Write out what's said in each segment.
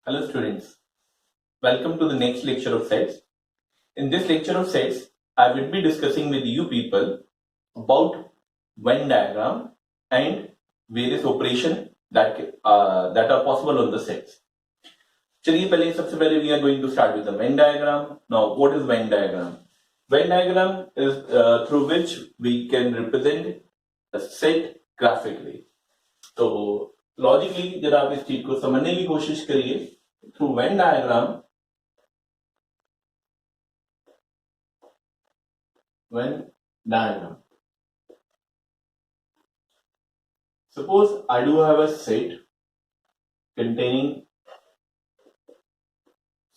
Hello students, welcome to the next lecture of sets. In this lecture of sets, I will be discussing with you people about Venn diagram and various operation that are possible on the sets. चलिए पहले सबसे पहले we are going to start with the Venn diagram. Now what is Venn diagram? Venn diagram is through which we can represent a set graphically. तो logically जब आप इस चीज को समझने की कोशिश करिए through Venn diagram suppose I do have a set containing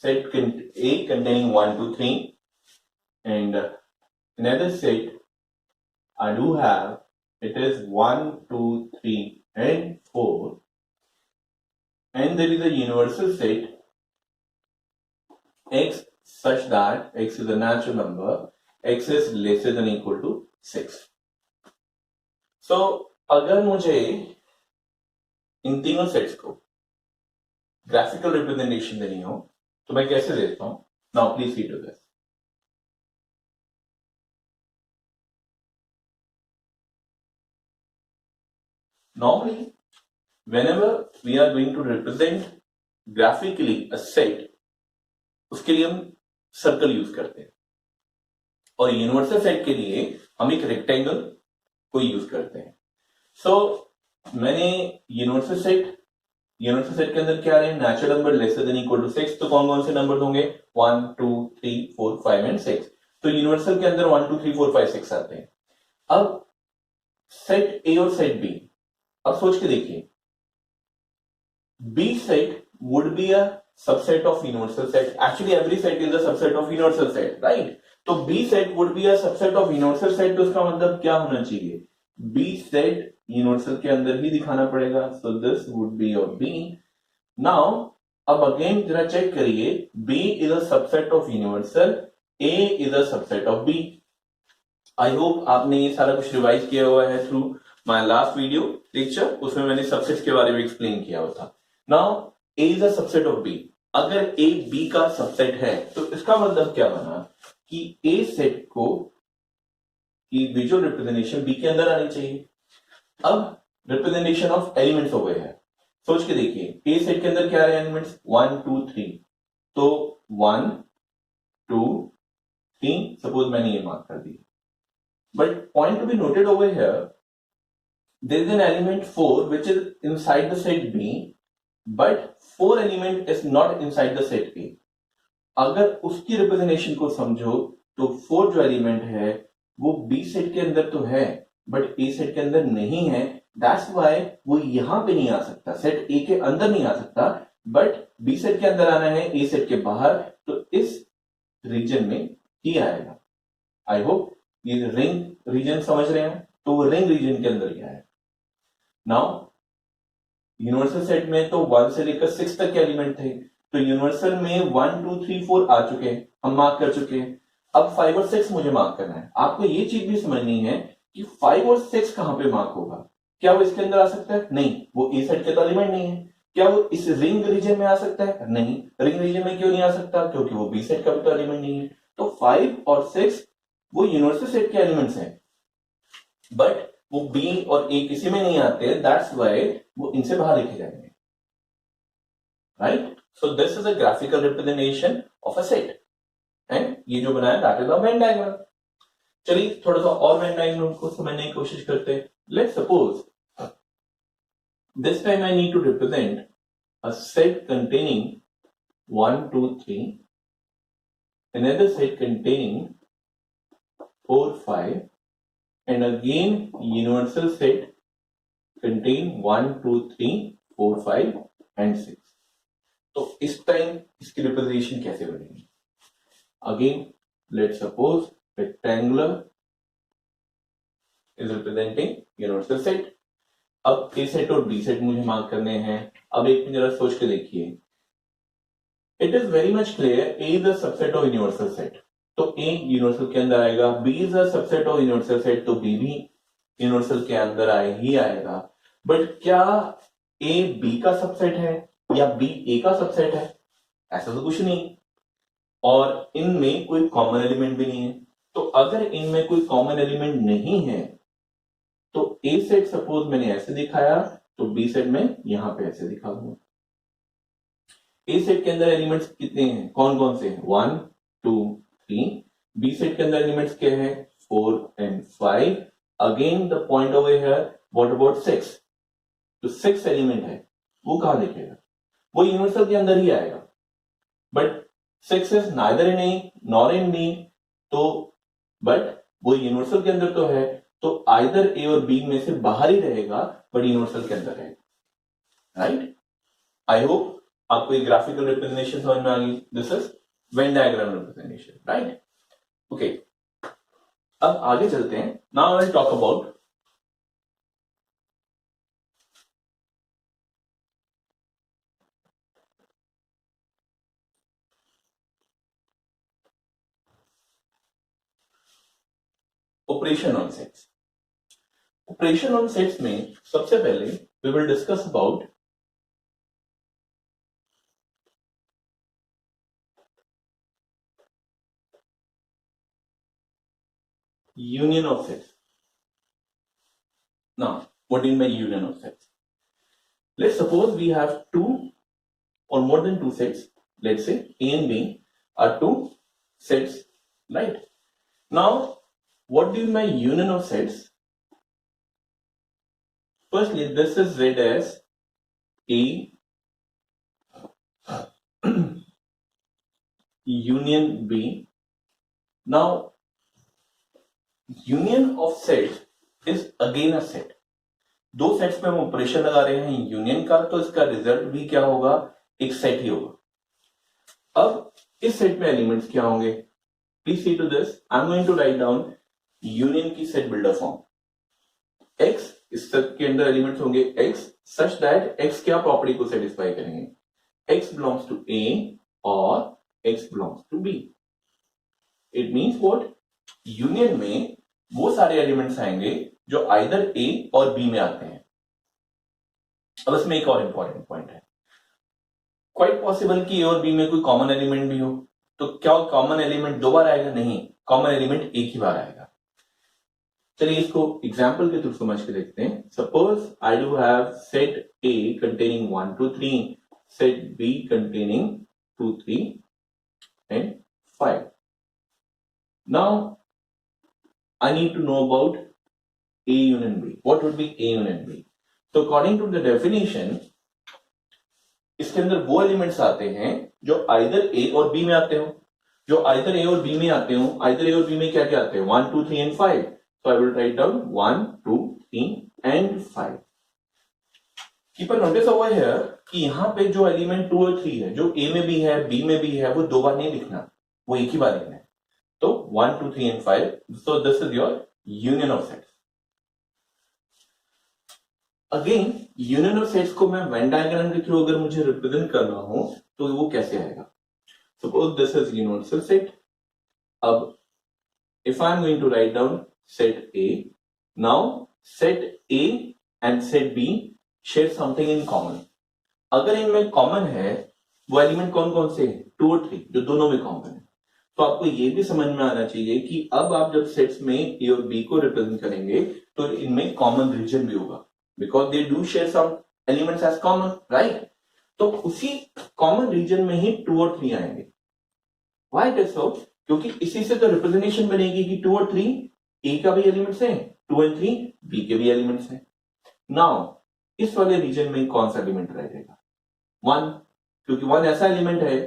A containing 1 2 3 and another set I do have it is 1 2 3 and 4 and there is a universal set x such that x is a natural number, x is lesser than equal to 6. So अगर मुझे इन तीनों sets को graphical representation देनी हो तो मैं कैसे देता हूं? Now please see to this. Normally, whenever we are going to represent graphically a set, उसके लिए हम सर्कल यूज करते हैं और यूनिवर्सल सेट के लिए हम एक रेक्टेंगल को यूज करते हैं. सो मैंने यूनिवर्सल सेट के अंदर क्या रहे? Natural number lesser than equal to 6. तो कौन कौन से नंबर होंगे? 1 2 3 4 5 एंड 6. तो यूनिवर्सल के अंदर 1 2 3 4 5 6 आते हैं. अब सेट ए और सेट बी, अब सोच के देखिए, B set would be a subset of universal set. Actually every set is a subset of universal set, right? तो B set would be a subset of universal set. तो इसका मतलब क्या होना चाहिए? B set universal के अंदर ही दिखाना पड़ेगा. So this would be your B. Now अब again जरा चेक करिए, B is a subset of universal, A is a subset of B. I hope आपने ये सारा कुछ रिवाइज किया हुआ है through my last video lecture. उसमें मैंने सबसेट्स के बारे में एक्सप्लेन किया हुआ था. Now A is a subset of B. अगर A B का सबसेट है तो इसका मतलब क्या बना कि A सेट को की विजुअल रिप्रेजेंटेशन B के अंदर आनी चाहिए. अब रिप्रेजेंटेशन ऑफ एलिमेंट्स हो गए हैं. सोच के देखिए, A सेट के अंदर क्या है एलिमेंट्स? 1 2 3. तो 1 2 3 सपोज मैंने ये मार्क कर दिया. But point to be noted over here, there is an element 4 which is inside the set B, but 4 element is not inside the set A. अगर उसकी रिप्रेजेंटेशन को समझो तो 4 जो एलिमेंट है वो B सेट के अंदर तो है बट A सेट के अंदर नहीं है. दैट्स व्हाई वो यहां पे नहीं आ सकता, सेट A के अंदर नहीं आ सकता, बट B सेट के अंदर आना है A सेट के बाहर, तो इस रीजन में ही आएगा. आई होप ये रिंग रीजन समझ रहे हैं. तो वो रिंग रीजन के अंदर ही आएगा. नाउ यूनिवर्सल सेट में तो 1 से लेकर 6 तक के एलिमेंट थे. तो यूनिवर्सल में 1 2 3 4 आ चुके हैं, हम मार्क कर चुके हैं. अब 5 और 6 मुझे मार्क करना है. आपको ये चीज भी समझनी है कि 5 और 6 कहां पे मार्क होगा. क्या वो इसके अंदर आ सकता है? नहीं, वो ए सेट के तो एलिमेंट नहीं है. क्या वो इस रिंग रीजन में आ सकता है? नहीं. रिंग रीजन में क्यों नहीं आ सकता? क्योंकि वो बी सेट का भी तो एलिमेंट नहीं है. तो 5 और 6 वो यूनिवर्सल सेट के एलिमेंट्स हैं, बट वो बी और ए किसी में नहीं आते. दैट्स व्हाई वो इनसे बाहर लिखे जाएंगे. Right? So this is a graphical representation of a set and ये जो बनाया that is a Venn diagram. चलिए थोड़ा सा और वेन डायग्राम को समझने की कोशिश करते हैं. Let's suppose this time I need to represent a set containing 1 2 3, another set containing 4 5, and again universal set contain 1 2 3 4 5 and 6. तो इस टाइम इसकी रिप्रेजेंटेशन कैसे बनेगी? Again let's suppose rectangular is representing universal set. अब ए सेट और B set मुझे mark करने हैं. अब एक मिनट जरा सोच के देखिए. It is very much clear, A is a subset of universal set. तो ए यूनिवर्सल के अंदर आएगा. B is a subset of universal set, तो बी भी यूनिवर्सल के अंदर ही आएगा. बट क्या ए बी का सबसेट है? या बी ए का सबसेट है? ऐसा तो कुछ नहीं, और इनमें कोई कॉमन एलिमेंट भी नहीं है। तो अगर इनमें कोई कॉमन एलिमेंट नहीं है तो ए सेट सपोज मैंने ऐसे दिखाया, तो बी सेट में यहां पे ऐसे दिखा दूंगा। ए सेट के अंदर एलिमेंट्स कितने हैं, कौन कौन से हैं? 1 2 3। बी सेट के अंदर एलिमेंट्स क्या है? 4 and 5। Again the point over here, what about 6? तो 6 एलिमेंट है, वो कहां लिखेगा? वो यूनिवर्सल के अंदर ही आएगा, but 6 is neither in A nor in B, तो बट वो यूनिवर्सल के अंदर तो है, तो आइदर ए और बी में से बाहर ही रहेगा, बट यूनिवर्सल के अंदर रहेगा, राइट? आई होप आपको एक ग्राफिकल रिप्रेजेंटेशन समझ में आ गई। This is Venn diagram representation, right? Okay, अब आगे चलते हैं। Now I will talk about operation on sets. Operation on sets में सबसे पहले we will discuss about union of sets. Now, what do you mean by union of sets? Let's suppose we have two or more than two sets. Let's say A and B are two sets, right? Now, what do you mean by union of sets? Firstly, this is read as A union B. Now, union of sets is again a set. दो sets में हम operation लगा रहे हैं union का, तो इसका result भी क्या होगा? एक सेट ही होगा। अब इस सेट में एलिमेंट्स क्या होंगे? Please see to this. I am going to write down union की सेट बिल्डर फॉर्म। एक्स, इस सेट के अंदर एलिमेंट्स होंगे एक्स, सच दैट एक्स क्या प्रॉपर्टी को सेटिस्फाई करेंगे? एक्स बिलोंग्स टू ए और X belongs to B. It means what? Union में वो सारे एलिमेंट्स आएंगे जो आइदर ए और बी में आते हैं। अब इसमें एक और इंपॉर्टेंट पॉइंट है, क्वाइट पॉसिबल कि ए और बी में कोई कॉमन एलिमेंट भी हो। तो क्या कॉमन एलिमेंट दो बार आएगा? नहीं, कॉमन एलिमेंट एक ही बार आएगा। चलिए इसको एग्जाम्पल के थ्रू समझ के देखते हैं। Suppose I do have set A containing 1 2 3, set B containing 2 3 and 5. Now I need to know about A union B. What would be A union B? So according to the definition, इसके अंदर वो elements आते हैं जो either ए और B में आते हो। जो आइदर ए और बी में आते हो, आइदर ए और बी में क्या क्या आते हैं? 1 2 3 and 5. So I will write down 1 2 3 and 5. Keep a notice over here कि यहाँ पे जो एलिमेंट 2 और 3 है, जो ए में भी है बी में भी है, वो दो बार नहीं लिखना, वो एक ही बार लिखना है। तो 1 2 3 and 5. So this is your union of sets. Again union of sets को मैं वेन डायग्राम के थ्रू अगर मुझे रिप्रेजेंट करना हो तो वो कैसे आएगा? Suppose this is universal set. अब if I am going to write down set A, now set A and set B share something in common. अगर इनमें कॉमन है, वो एलिमेंट कौन कौन से हैं? 2 और 3, जो दोनों में कॉमन है। तो आपको ये भी समझ में आना चाहिए कि अब आप जब सेट्स में ए और बी को रिप्रेजेंट करेंगे तो इनमें कॉमन रीजन भी होगा, because they do share some elements as common, right? तो उसी कॉमन रीजन में ही 2 और 3 आएंगे। Why it is so? क्योंकि इसी से तो रिप्रेजेंटेशन बनेगी कि 2 और 3 ए का भी एलिमेंट्स हैं, 2 और 3 बी के भी एलिमेंट्स हैं। नाउ इस वाले रीजन में कौन सा एलिमेंट रहेगा? 1, क्योंकि 1 ऐसा एलिमेंट है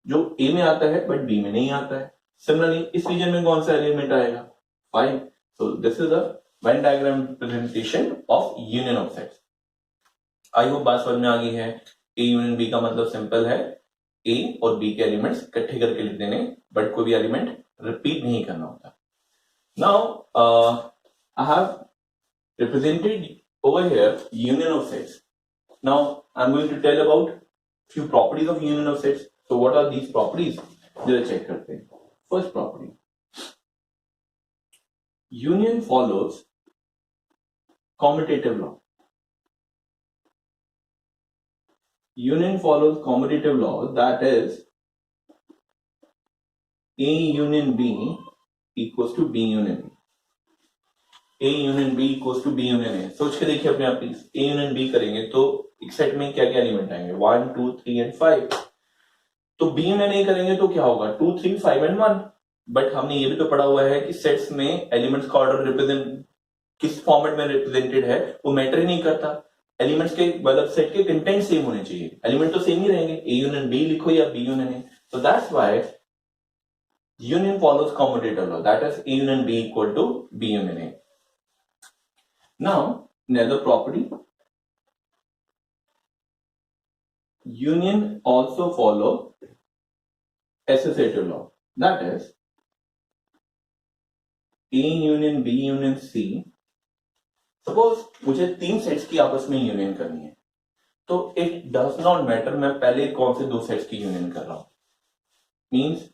जो ए में आता है बट बी में नहीं आता है। सिमिलरली इस रीजन में कौन सा एलिमेंट आएगा? 5. So this is the Venn diagram representation of union of sets. I hope बात समझ में आ गई है। ए यूनियन बी का मतलब सिंपल है, ए और बी के एलिमेंट्स इकट्ठे करके लिख देने, बट कोई भी एलिमेंट रिपीट नहीं करना होता। Now I have represented over here union of sets. Now I am going to tell about few properties of union of sets. So what are these properties? जरा चेक करते हैं। First property, union follows commutative law. union follows commutative law, that is A union B equals to B union A. A union B equals to B union A. सोच के देखिए अपने आप please. A union B करेंगे तो एक set में क्या क्या एलिमेंट आएंगे? 1 2 3 एंड 5. तो B यूनियन A करेंगे तो क्या होगा? 2 3 5 एंड 1. बट हमने ये भी तो पढ़ा हुआ है कि सेट्स में एलिमेंट्स का ऑर्डर रिप्रेजेंट किस फॉर्मेट में रिप्रेजेंटेड है वो मैटर ही नहीं करता. एलिमेंट्स के मतलब सेट के कंटेंट सेम होने चाहिए. एलिमेंट तो सेम ही रहेंगे. A यूनियन B लिखो या B union A. So that's why union follows commutative law, that is A union B equal to B union A. Now, another property, union also follow associative law, that is A union B union C. Suppose मुझे तीन sets की आपस में union करनी है तो it does not matter मैं पहले कौन से दो सेट्स की यूनियन कर रहा हूं. मीन्स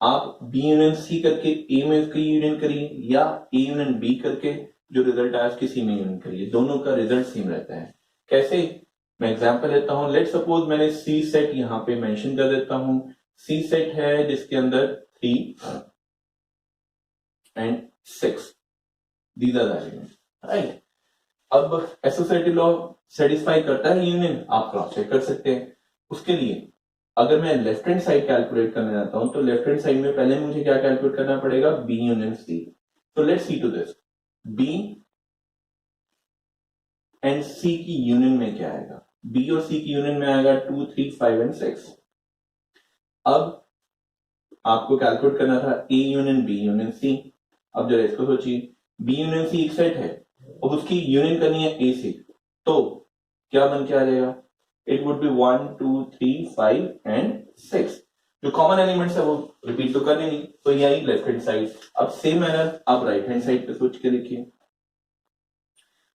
आप B यूनियन C करके A में उसकी यूनियन करिए या A यूनियन B करके जो रिजल्ट आया उसकी सी में यूनियन करिए. दोनों का रिजल्ट सेम रहता है. कैसे? मैं एग्जांपल लेता हूं. लेट सपोज मैंने सी सेट यहां पे मेंशन कर देता हूं. सी सेट है जिसके अंदर 3 and 6 these are the elements, right. अब एसोसिएटिव लॉ सेटिस्फाई करता है यूनियन, आप क्रॉस चेक कर सकते हैं. उसके लिए अगर मैं लेफ्ट हैंड साइड कैलकुलेट करने जाता हूं तो लेफ्ट हैंड साइड में पहले मुझे क्या कैलकुलेट करना पड़ेगा? B union C. तो let's see to this. B and C की यूनियन में क्या आएगा? B और C की यूनियन में आएगा 2 3 5 एंड 6. अब आपको कैलकुलेट करना था A union B union C. अब जरा इसको सोचिए. B यूनियन C एक सेट है, अब उसकी यूनियन करनी है A से, तो क्या बन के आ जाएगा? It would B 1 2 3 5 and 6. जो कॉमन एलिमेंट्स है वो रिपीट तो करने नहीं, तो यही लेफ्ट हैंड साइड. अब सेम मैनर आप राइट हैंड साइड पे सोच के देखिए.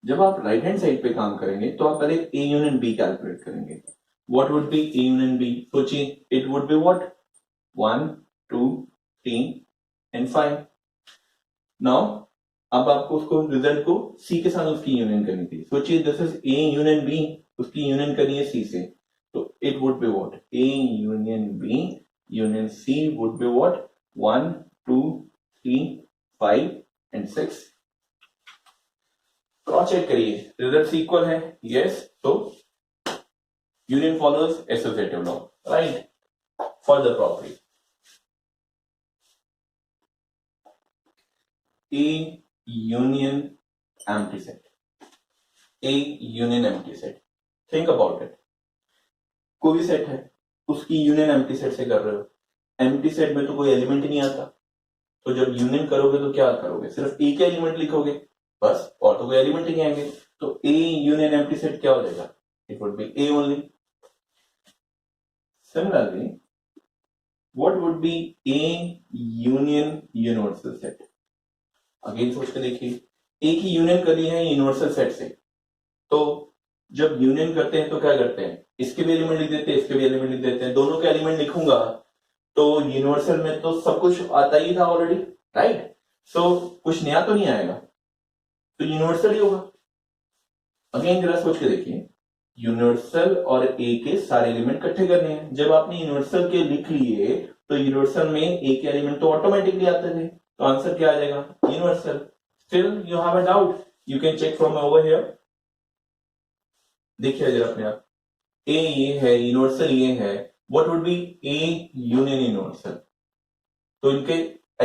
जब आप राइट हैंड साइड पे काम करेंगे तो आप पहले A यूनियन B कैलकुलेट करेंगे. What would be A union B? सोचिए. It would be what? 1 2 3 and 5. Now अब आपको उसको रिजल्ट को C के साथ उसकी यूनियन करनी थी. सोचिए this is A union B, उसकी यूनियन करनी है C से, तो it would be what? A union B union C would be what? 1 2 3 5 and 6. Cross check करिए. रिजल्ट्स इक्वल है. यस. तो union follows associative law, right. Further property, A union empty set. A union empty set. Think about it. कोई भी set है उसकी union empty set से कर रहे हो. एम्प्टी सेट में तो कोई एलिमेंट ही नहीं आता, तो जब यूनियन करोगे तो क्या करोगे? सिर्फ एक एलिमेंट लिखोगे बस, और तो कोई एलिमेंट ही नहीं आएंगे. तो ए यूनियन एम्प्टी सेट क्या हो जाएगा? It would be A only. Similarly what would be A union universal set? Again सोच के देखिए. ए की यूनियन करनी है यूनिवर्सल सेट से, तो जब यूनियन करते हैं तो क्या करते हैं? इसके भी एलिमेंट लिख देते हैं, इसके भी एलिमेंट लिख देते हैं. दोनों के एलिमेंट लिखूंगा तो यूनिवर्सल में तो सब कुछ आता ही था ऑलरेडी, राइट. सो कुछ नया तो नहीं आएगा, तो यूनिवर्सल ही होगा. अगेन जरा सोच के देखिए. यूनिवर्सल और ए के सारे एलिमेंट इकट्ठे करने हैं. जब आपने यूनिवर्सल के लिख लिए तो यूनिवर्सल में ए के एलिमेंट तो ऑटोमेटिकली आते थे, तो आंसर क्या आ जाएगा? Universal. Still you have a doubt, you can check from over here. देखिए जरा अपने आप. ए ये है, यूनिवर्सल ये है. What would be A union universal? तो इनके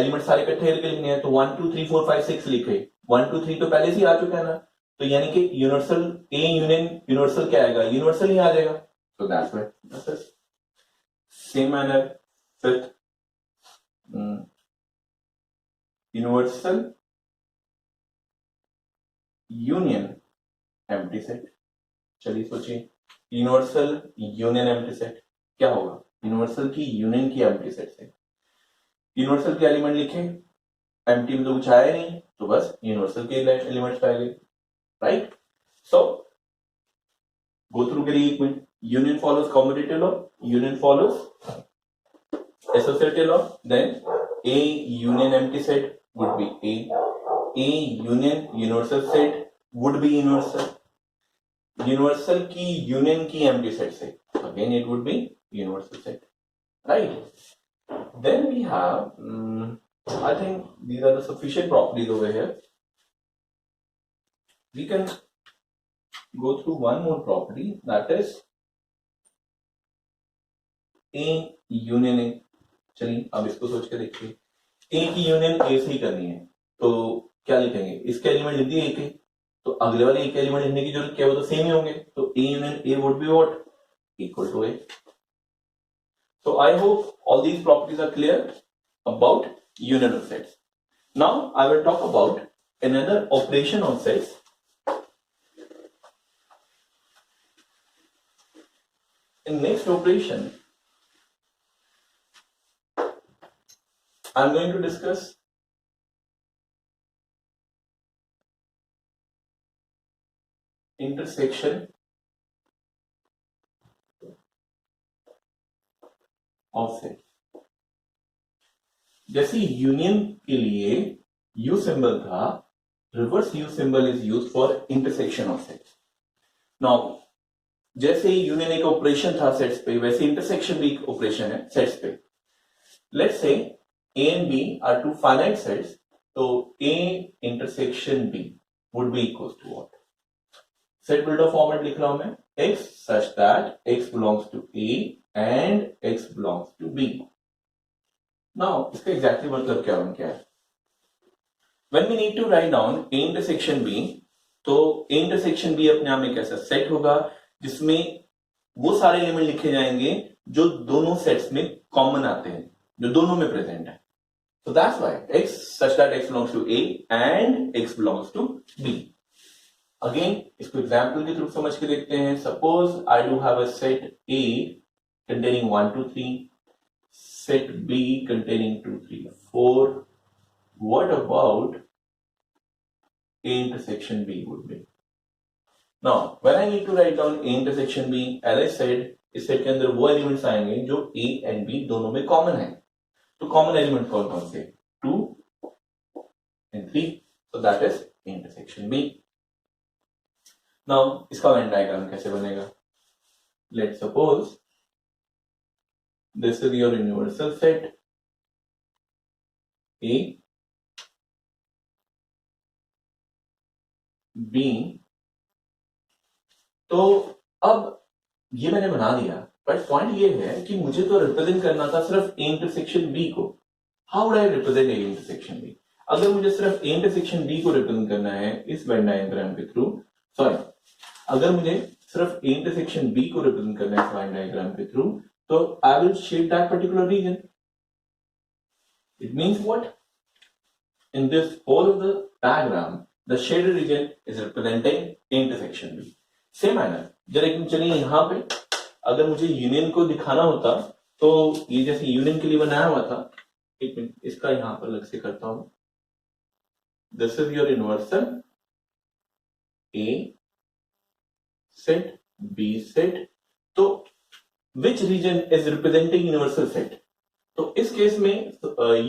एलिमेंट सारे इकट्ठे करके लिखने हैं, तो 1 2 3 4 5 6 लिखे. 1 2 3 तो पहले से ही आ चुका है ना, तो यानी कि यूनिवर्सल ए यूनियन यूनिवर्सल क्या आएगा? यूनिवर्सल ही आ जाएगा. So that's why. Same manner fifth, universal union empty set. चलिए सोचिए. यूनिवर्सल यूनियन एम्प्टी सेट क्या होगा? यूनिवर्सल की यूनियन की एम्प्टी सेट से. यूनिवर्सल के एलिमेंट लिखे, एम्प्टी में तो कुछ आया नहीं, तो बस यूनिवर्सल के एलिमेंट्स पाए गए, राइट. सो गो थ्रू करिए एक minute. Union follows commutative law, union follows associative law, then A union empty set would be A union universal set would be universal. Universal की यूनियन की एम्प्टी सेट से, again it would be universal set, right? Then we have, I think these are the sufficient properties over here. We can go through one more property, that is A union A. चलिए अब इसको सोच के देखिए, A की union A से ही करनी है, तो क्या लिखेंगे? इसके एलिमेंट लिख दिए A के, तो अगले वाले A के एलिमेंट लिखने की जरूरत क्या, वो तो सेम ही होंगे, तो A union A would be what? Equal to A. So I hope all these properties are clear about union of sets. Now I will talk about another operation on sets. In next operation, I am going to discuss intersection of sets. जैसे union के लिए U symbol था, reverse U symbol is used for intersection of sets. Now जैसे union एक operation था sets पे, वैसे intersection भी एक ऑपरेशन है सेट्स पे. Let's say A and B are two finite sets, तो A intersection B would be equals to what? Set builder format लिख रहा हूं मैं, X such that X belongs to A and X belongs to B. Now इसका exactly मतलब क्या है? When we need to write down A intersection B, तो A intersection B अपने आप में कैसा सेट होगा जिसमें वो सारे एलिमेंट लिखे जाएंगे जो दोनों सेट्स में कॉमन आते हैं, जो दोनों में प्रेजेंट है. So that's why X such that X belongs to A and X belongs to B. Again, इसको एग्जाम्पल के थ्रू समझ के देखते हैं. Suppose I do have a set A containing 1, 2, 3, set B containing 2, 3, 4. What about A intersection B would be? Now, when I need to write down A intersection B, as I said, इस set के अंदर वो elements आएंगे जो A and B दोनों में common है. तो कॉमन एलिमेंट कौन कौन से? 2 and 3. So that is intersection B. Now इसका वेन डायग्राम कैसे बनेगा? Let's suppose this is your universal set A, B. तो अब ये मैंने बना दिया, बट पॉइंट ये है कि मुझे तो रिप्रेजेंट करना था सिर्फ A इंटरसेक्शन B को. How would I represent A intersection B? अगर मुझे सिर्फ A इंटरसेक्शन B को रिप्रेजेंट करना है इस वेन डायग्राम के थ्रू, अगर मुझे सिर्फ A इंटरसेक्शन B को रिप्रेजेंट करना है इस वेन डायग्राम के थ्रू, तो I will shade that particular region. It means what? In this whole of the diagram, the shaded region is representing A intersection B. Same manner जरा चलिए यहां पे अगर मुझे यूनियन को दिखाना होता तो ये जैसे यूनियन के लिए बनाया हुआ था, एक मिनट इसका यहां पर अलग से करता हूं. This is your universal A set B set. तो which region is representing universal set? तो इस केस में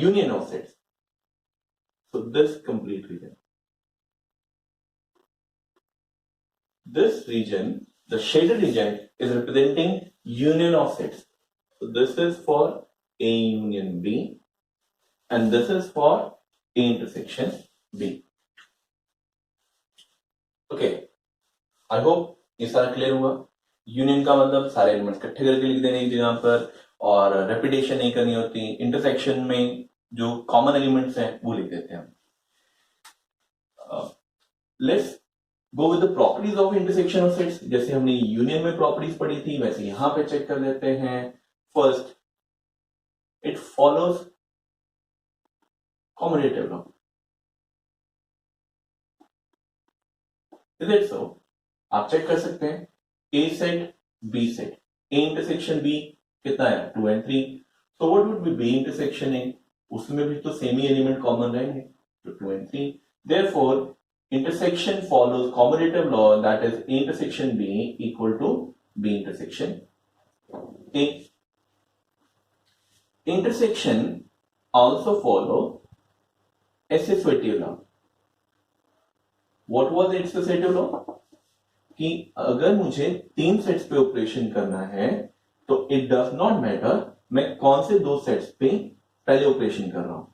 union of sets. So this complete region. This region, the shaded region, is representing union of sets. So this is for A union B, and this is for A intersection B. Okay. I hope ये सारा clear हुआ. Union का मतलब सारे elements इकट्ठे करके लिख देने की जगह पर, और रेपिटेशन नहीं करनी होती. इंटरसेक्शन में जो कॉमन एलिमेंट्स हैं वो लिख देते हैं. Let's go with the properties of intersection of sets. जैसे हमने यूनियन में प्रॉपर्टीज पढ़ी थी वैसे यहां पे चेक कर लेते हैं. First, it follows commutative law. Is it so? आप चेक कर सकते हैं A set B set. A intersection B कितना है? 2 and 3. So what would be B intersection A? उसमें भी तो सेम ही एलिमेंट कॉमन रहेंगे, तो 2 and 3. Therefore, intersection follows commutative law, that is A intersection B equal to B intersection A. Intersection also follow associative law. What was the associative law? कि अगर मुझे 3 sets पे operation करना है तो it does not matter मैं कौन से 2 सेट्स पे पहले ऑपरेशन कर रहा हूं।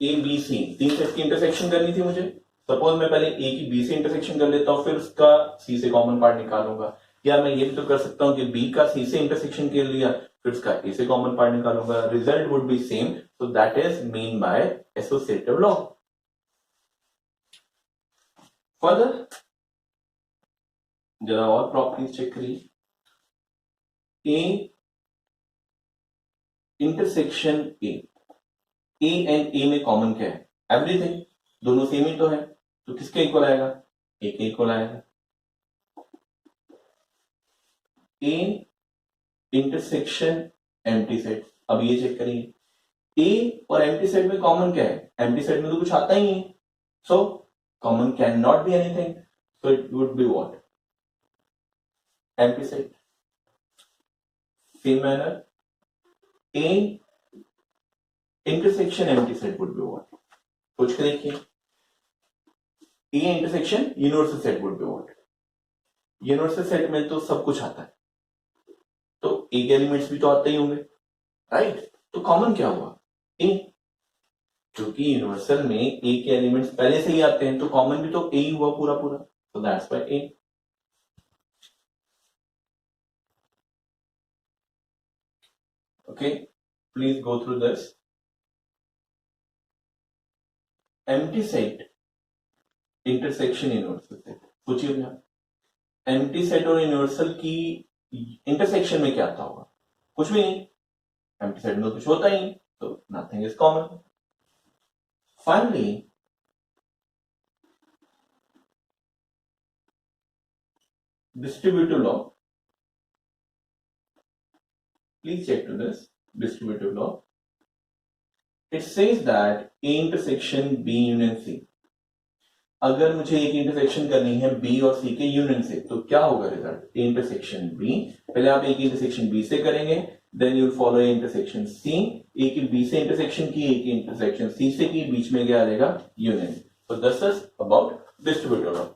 ए बी सी 3 सेट की इंटरसेक्शन करनी थी मुझे। सपोज मैं पहले ए की बी से इंटरसेक्शन कर लेता हूं, फिर उसका सी से कॉमन पार्ट निकालूंगा। या मैं ये भी तो कर सकता हूं कि बी का सी से इंटरसेक्शन कर लिया, फिर उसका ए से कॉमन पार्ट निकालूंगा, result would be same. So that is mean by associative law. Further जरा और प्रॉपर्टीज चेक करिए। ए इंटरसेक्शन ए एंड ए में कॉमन क्या है? एवरीथिंग। दोनों सेम ही तो है, तो किसके इक्वल आएगा? ए के इक्वल आएगा। ए इंटरसेक्शन एम्प्टी सेट, अब ये चेक करिए ए और एम्प्टी सेट में कॉमन क्या है? एम्प्टी सेट में तो कुछ आता ही नहीं, so common can not be anything, so it would be what? Empty set. Same manner A intersection empty set would be what? सोच के देखिए। A intersection universal set would be what? Universal set में तो सब कुछ आता है, तो ए के एलिमेंट्स भी तो आते ही होंगे, राइट? तो कॉमन क्या हुआ? ए। क्योंकि यूनिवर्सल में ए के एलिमेंट्स पहले से ही आते हैं, तो कॉमन भी तो ए ही हुआ पूरा पूरा, तो that's why A. Okay, please go through this. Empty set intersection universal set, पूछिए भैया एम्प्टी सेट और यूनिवर्सल की इंटरसेक्शन में क्या आता होगा? कुछ भी नहीं, एम्प्टी सेट में कुछ होता ही नहीं, तो nothing is common. Finally distributive law, please check to this distributive law. It says that A intersection B union C, अगर मुझे एक इंटरसेक्शन करनी है B और C के यूनियन से, तो क्या होगा रिजल्ट? A इंटरसेक्शन B, पहले आप एक इंटरसेक्शन B से करेंगे, then you follow A intersection C, A की B से इंटरसेक्शन की, A की इंटरसेक्शन C से की, बीच में क्या आ जाएगा? Union. So this is about distributive law.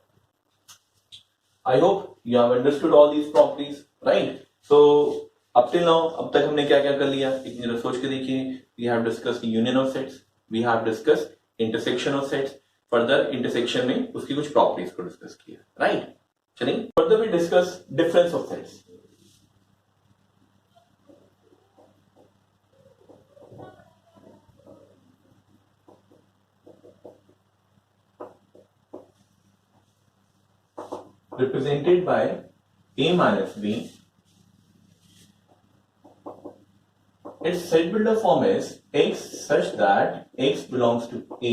I hope you have understood all these properties, right? So up till now, अब तक हमने क्या क्या कर लिया, एक जरा सोच के देखिए। We have discussed union of sets, we have discussed intersection of sets, further intersection में उसकी कुछ प्रॉपर्टीज को डिस्कस किया, राइट? चलिए further we discuss difference of sets. represented by A minus B. Its set builder form is x such that x belongs to A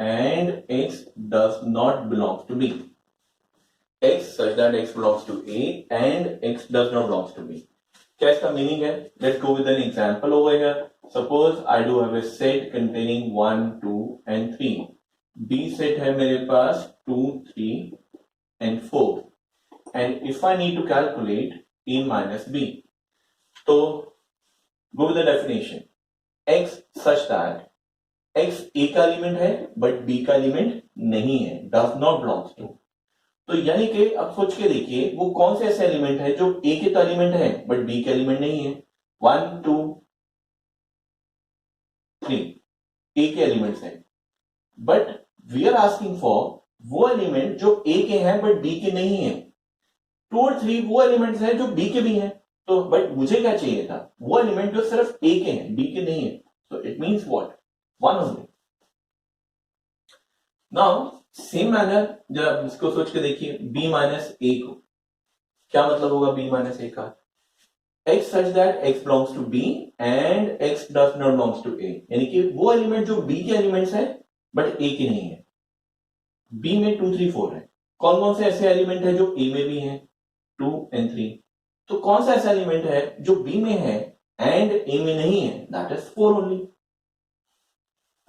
and x does not belong to B. X such that x belongs to A and x does not belong to B. क्या इसका meaning है? Let's go with an example over here. Suppose I do have a set containing 1, 2 and 3. B set है मेरे पास 2, 3 and 4. And if I need to calculate A minus B, तो go with the definition. X such that X A का element है but B का element नहीं है, does not belongs to. तो यानी कि अब सोच के देखिए वो कौन से ऐसे एलिमेंट है जो A के तो एलिमेंट है बट B के एलिमेंट नहीं है। 1, 2, 3 A के एलिमेंट्स हैं, but we are asking for वो एलिमेंट जो A के हैं बट B के नहीं है। 2 और 3 वो एलिमेंट्स हैं जो B के भी हैं, तो बट मुझे क्या चाहिए था? वो एलिमेंट जो सिर्फ A के हैं, B के नहीं है। तो it means what? 1 only. Now same manner जब इसको सोच के देखिए B माइनस A को, क्या मतलब होगा B माइनस A का? X such that X belongs to B and X does not belongs to A, यानी कि वो एलिमेंट जो B के एलिमेंट्स हैं बट A के नहीं है। B में 2, 3, 4 है। कौन कौन से ऐसे एलिमेंट है जो A में भी हैं? 2 and 3। तो कौन सा ऐसा एलिमेंट है जो B में है एंड A में नहीं है? That is 4 only,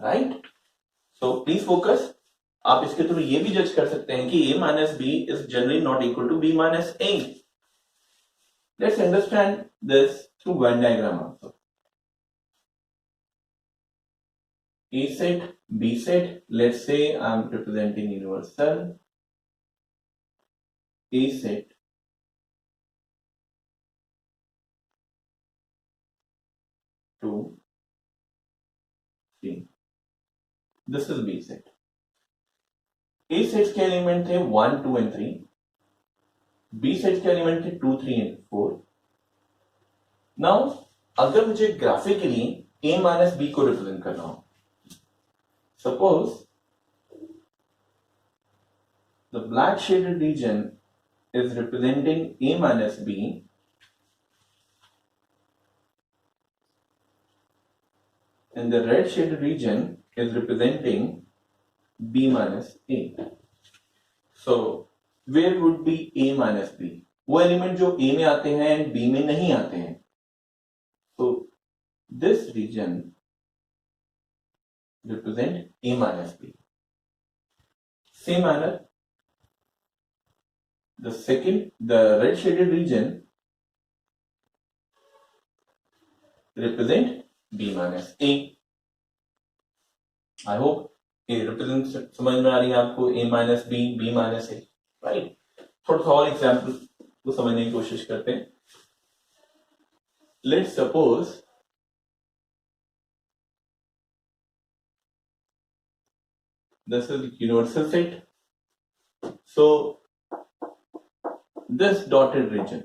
right? So please focus. आप इसके थ्रू ये भी जज कर सकते हैं कि A minus B is generally not equal to B minus A। Let's understand this through Venn diagram also. A set, B set. Let's say I'm representing universal A set to 3. This is B set. A set के element थे 1, 2 and 3. B set के element थे 2, 3 and 4. Now अगर मुझे graphically A minus B को represent करना हो, suppose the black shaded region is representing A minus B and the red shaded region is representing B minus A. So where would be A minus B? वो element जो A में आते हैं and B में नहीं आते हैं. So this region represent A minus B. Same manner, the red shaded region represent B minus A. I hope ये रिप्रेजेंट समझ में आ रही है आपको. A minus B, B minus A, right. थोड़ा सा और एग्जाम्पल को समझने की कोशिश करते हैं. Let's suppose this is universal set. So this dotted region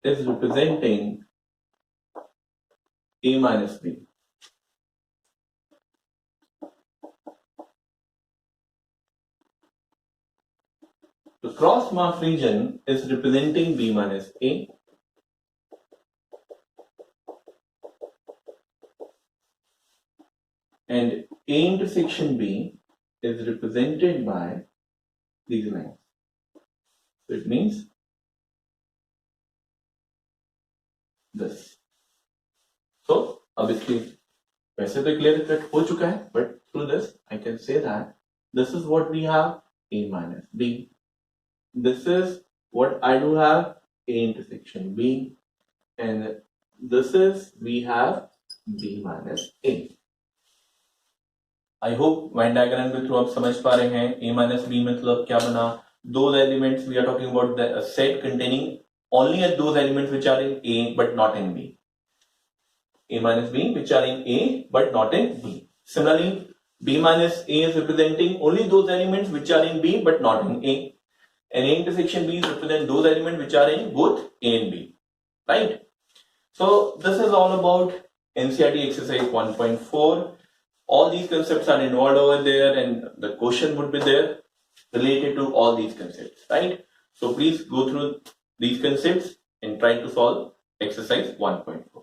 is representing A minus B. The cross mark region is representing B minus A. And A intersection B is represented by these lines. So it means this. So अब इसकी वैसे तो clear cut हो चुका है, but through this I can say that this is what we have A minus B. This is what I do have A intersection B, and this is we have B minus A. I hope wine diagram के through आप समझ पा रहे हैं. A minus B मतलब क्या बना? Those elements we are talking about the set containing only those elements which are in A but not in B. A minus B which are in A but not in B. Similarly, B minus A is representing only those elements which are in B but not in A. And A intersection B is represent those elements which are in both A and B. Right? So this is all about NCERT exercise 1.4. All these concepts are involved over there, and the question would be there related to all these concepts, right? So please go through these concepts and try to solve exercise 1.4.